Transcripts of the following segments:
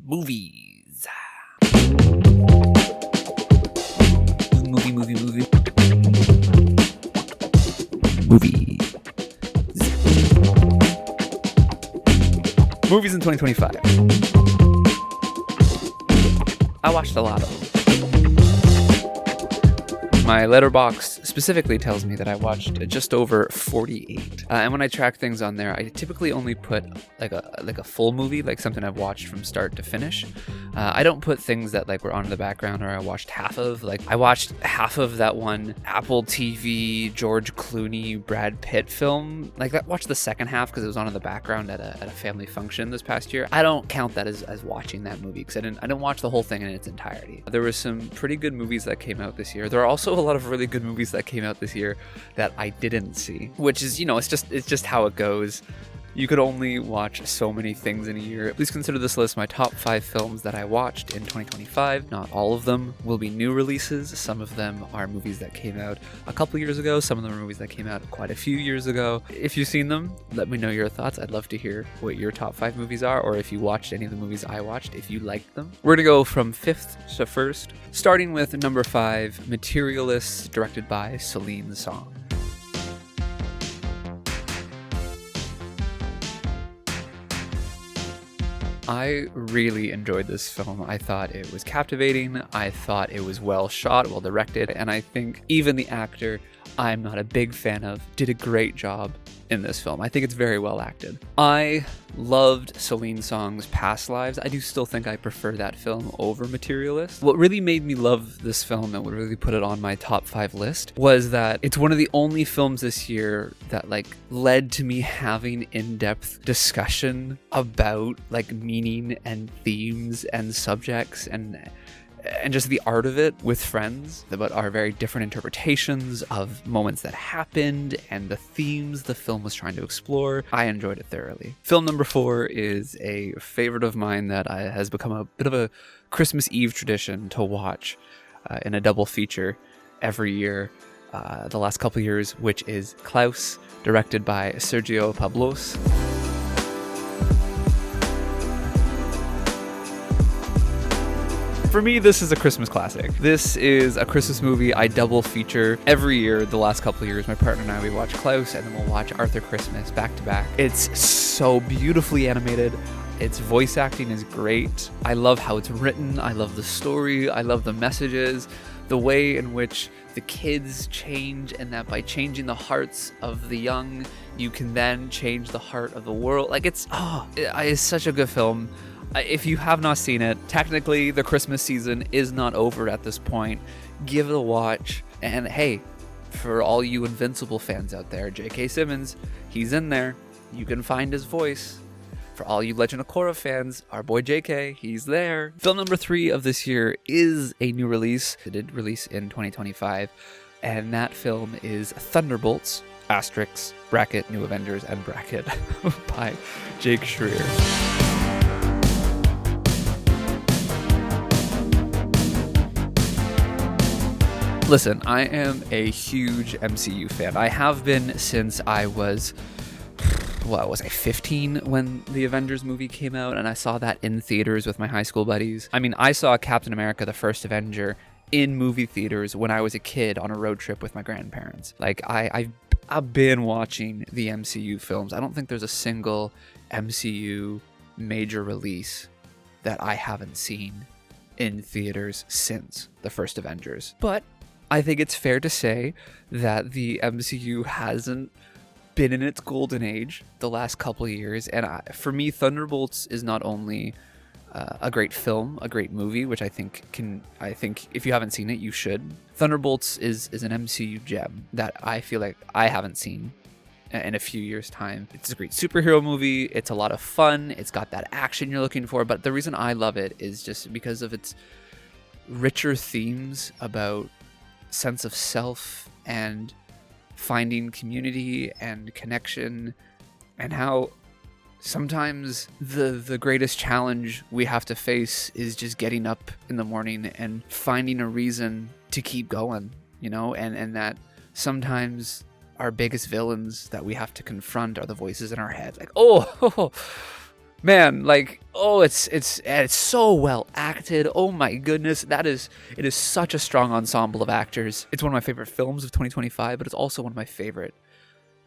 Movies. Movie. Movies in 2025. I watched a lot of them. My letterbox specifically tells me that I watched just over 48. And when I track things on there, I typically only put like a full movie, like something I've watched from start to finish. I don't put things that like were on in the background or I watched half of. Like I watched half of that one Apple TV George Clooney Brad Pitt film. Like I watched the second half because it was on in the background at a family function this past year. I don't count that as watching that movie because I didn't watch the whole thing in its entirety. There were some pretty good movies that came out this year. There are also a lot of really good movies that came out this year that I didn't see, which is, it's just how it goes. You could only watch so many things in a year. Please consider this list my top 5 films that I watched in 2025. Not all of them will be new releases. Some of them are movies that came out a couple years ago. Some of them are movies that came out quite a few years ago. If you've seen them, let me know your thoughts. I'd love to hear what your top 5 movies are, or if you watched any of the movies I watched, if you liked them. We're gonna go from 5th to 1st, starting with number 5, Materialists, directed by Celine Song. I really enjoyed this film. I thought it was captivating. I thought it was well shot, well directed, and I think even the actor I'm not a big fan of did a great job in this film. I think it's very well acted. I loved Celine Song's Past Lives. I do still think I prefer that film over Materialist. What really made me love this film and what really put it on my top 5 list was that it's one of the only films this year that led to me having in-depth discussion about meaning and themes and subjects and just the art of it with friends, about our very different interpretations of moments that happened and the themes the film was trying to explore. I enjoyed it thoroughly. Film number 4 is a favorite of mine that has become a bit of a Christmas Eve tradition to watch in a double feature every year the last couple years, which is Klaus, directed by Sergio Pablos. For me, this is a Christmas classic. This is a Christmas movie I double feature every year. The last couple of years, my partner and I, we watch Klaus and then we'll watch Arthur Christmas back to back. It's so beautifully animated. Its voice acting is great. I love how it's written. I love the story. I love the messages. The way in which the kids change, and that by changing the hearts of the young, you can then change the heart of the world. It's such a good film. If you have not seen it, technically the Christmas season is not over at this point. Give it a watch. And hey, for all you Invincible fans out there, J.K. Simmons, he's in there. You can find his voice. For all you Legend of Korra fans, our boy J.K., he's there. Film number 3 of this year is a new release. It did release in 2025. And that film is Thunderbolts, *, New Avengers, and bracket by Jake Schreier. Listen, I am a huge MCU fan. I have been since I was, 15 when the Avengers movie came out, and I saw that in theaters with my high school buddies. I mean, I saw Captain America: The First Avenger in movie theaters when I was a kid on a road trip with my grandparents. I've been watching the MCU films. I don't think there's a single MCU major release that I haven't seen in theaters since The First Avengers. But I think it's fair to say that the MCU hasn't been in its golden age the last couple of years. And for me, Thunderbolts is not only a great film, a great movie, which I think if you haven't seen it, you should. Thunderbolts is an MCU gem that I feel like I haven't seen in a few years' time. It's a great superhero movie. It's a lot of fun. It's got that action you're looking for. But the reason I love it is just because of its richer themes about sense of self and finding community and connection, and how sometimes the greatest challenge we have to face is just getting up in the morning and finding a reason to keep going, and that sometimes our biggest villains that we have to confront are the voices in our head. Man, like, oh, it's so well acted. Oh my goodness, it is such a strong ensemble of actors. It's one of my favorite films of 2025, but it's also one of my favorite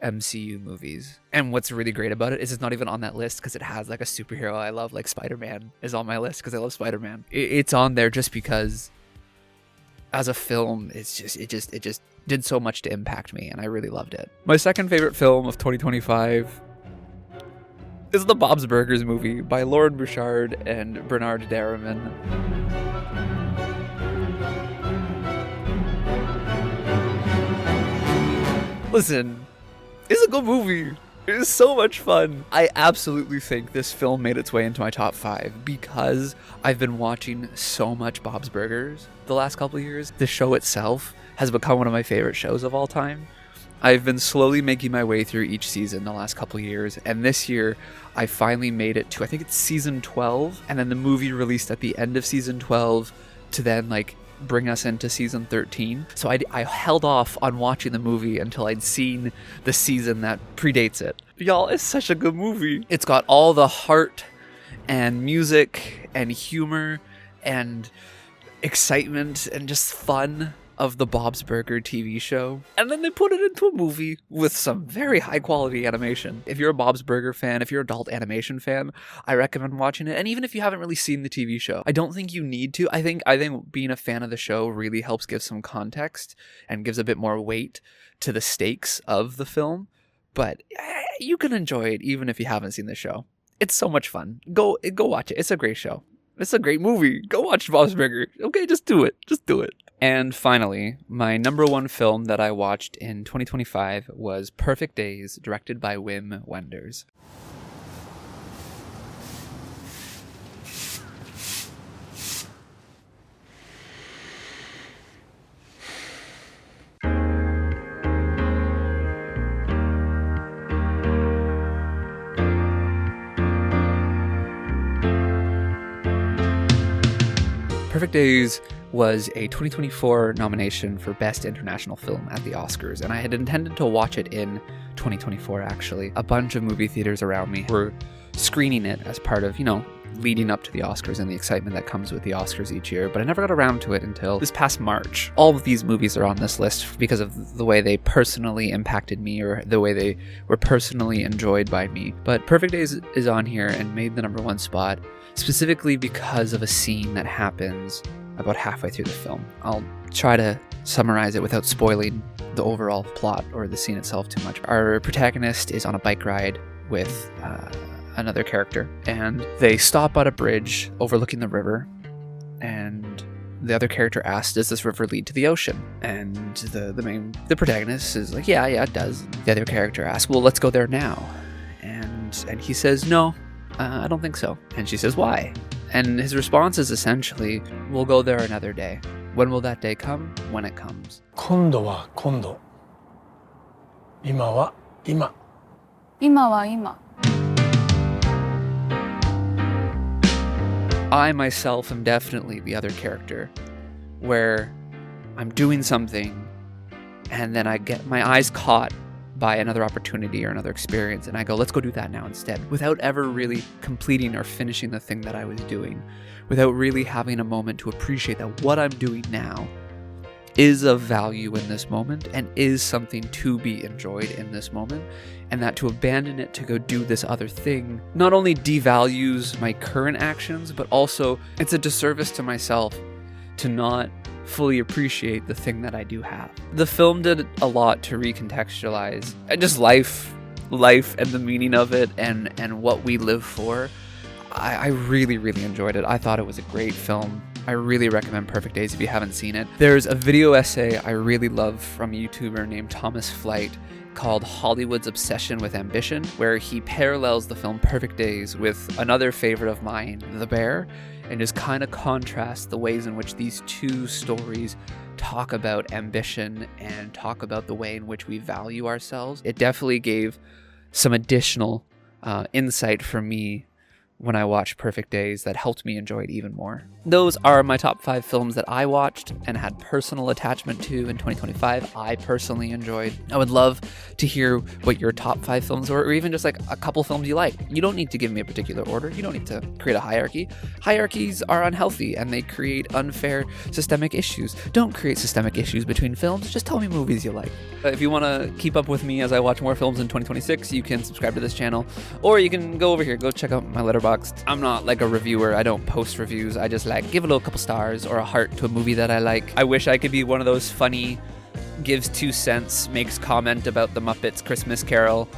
MCU movies. And what's really great about it is it's not even on that list because it has like a superhero I love, like Spider-Man is on my list because I love Spider-Man. It's on there just because as a film, it just did so much to impact me, and I really loved it. My second favorite film of 2025 is the Bob's Burgers movie by Lauren Bouchard and Bernard Derriman. Listen, it's a good movie. It is so much fun. I absolutely think this film made its way into my top 5 because I've been watching so much Bob's Burgers the last couple of years. The show itself has become one of my favorite shows of all time. I've been slowly making my way through each season the last couple of years, and this year I finally made it to, I think it's season 12, and then the movie released at the end of season 12 to then like bring us into season 13. So I held off on watching the movie until I'd seen the season that predates it. Y'all, it's such a good movie. It's got all the heart and music and humor and excitement and just fun of the Bob's Burger TV show, and then they put it into a movie with some very high quality animation. If you're a Bob's Burger fan, if you're an adult animation fan, I recommend watching it. And even if you haven't really seen the TV show, I don't think you need to. I think being a fan of the show really helps give some context and gives a bit more weight to the stakes of the film. But you can enjoy it even if you haven't seen the show. It's so much fun. Go watch it. It's a great show. It's a great movie. Go watch Bob's Burger. Okay, just do it. Just do it. And finally, my number one film that I watched in 2025 was Perfect Days, directed by Wim Wenders. Perfect Days was a 2024 nomination for Best International Film at the Oscars, and I had intended to watch it in 2024, actually. A bunch of movie theaters around me were screening it as part of, leading up to the Oscars and the excitement that comes with the Oscars each year, but I never got around to it until this past March. All of these movies are on this list because of the way they personally impacted me or the way they were personally enjoyed by me. But Perfect Days is on here and made the number one spot specifically because of a scene that happens about halfway through the film. I'll try to summarize it without spoiling the overall plot or the scene itself too much. Our protagonist is on a bike ride with another character, and they stop at a bridge overlooking the river, and the other character asks, does this river lead to the ocean? And the protagonist is like, yeah, it does. The other character asks, well, let's go there now. And he says, no, I don't think so. And she says, why? And his response is essentially, we'll go there another day. When will that day come? When it comes. 今度は今度。今は今。今は今。I myself am definitely the other character, where I'm doing something and then I get my eyes caught by another opportunity or another experience, and I go, let's go do that now instead, without ever really completing or finishing the thing that I was doing, without really having a moment to appreciate that what I'm doing now is of value in this moment and is something to be enjoyed in this moment, and that to abandon it to go do this other thing not only devalues my current actions, but also it's a disservice to myself to not fully appreciate the thing that I do have. The film did a lot to recontextualize just life and the meaning of it and what we live for. I really, really enjoyed it. I thought it was a great film. I really recommend Perfect Days if you haven't seen it. There's a video essay I really love from a YouTuber named Thomas Flight called Hollywood's Obsession with Ambition, where he parallels the film Perfect Days with another favorite of mine, The Bear, and just kind of contrasts the ways in which these two stories talk about ambition and talk about the way in which we value ourselves. It definitely gave some additional insight for me when I watched Perfect Days that helped me enjoy it even more. Those are my top 5 films that I watched and had personal attachment to in 2025. I personally enjoyed. I would love to hear what your top 5 films were, or even just like a couple films you like. You don't need to give me a particular order. You don't need to create a hierarchy. Hierarchies are unhealthy and they create unfair systemic issues. Don't create systemic issues between films. Just tell me movies you like. If you want to keep up with me as I watch more films in 2026, you can subscribe to this channel, or you can go over here, go check out my Letterboxd. I'm not like a reviewer. I don't post reviews. I just like give a little couple stars or a heart to a movie that I like. I wish I could be one of those funny, gives 2 cents, makes comment about the Muppets Christmas Carol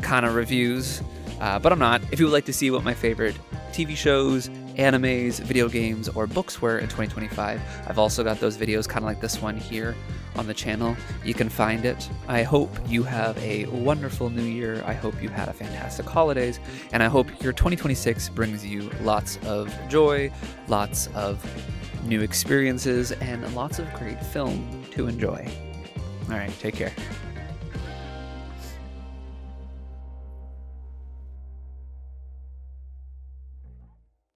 kind of reviews, but I'm not. If you would like to see what my favorite TV shows, animes, video games, or books were in 2025, I've also got those videos kind of like this one here on the channel. You can find it. I hope you have a wonderful new year. I hope you had a fantastic holidays, and I hope your 2026 brings you lots of joy, lots of new experiences, and lots of great film to enjoy. All right, take care.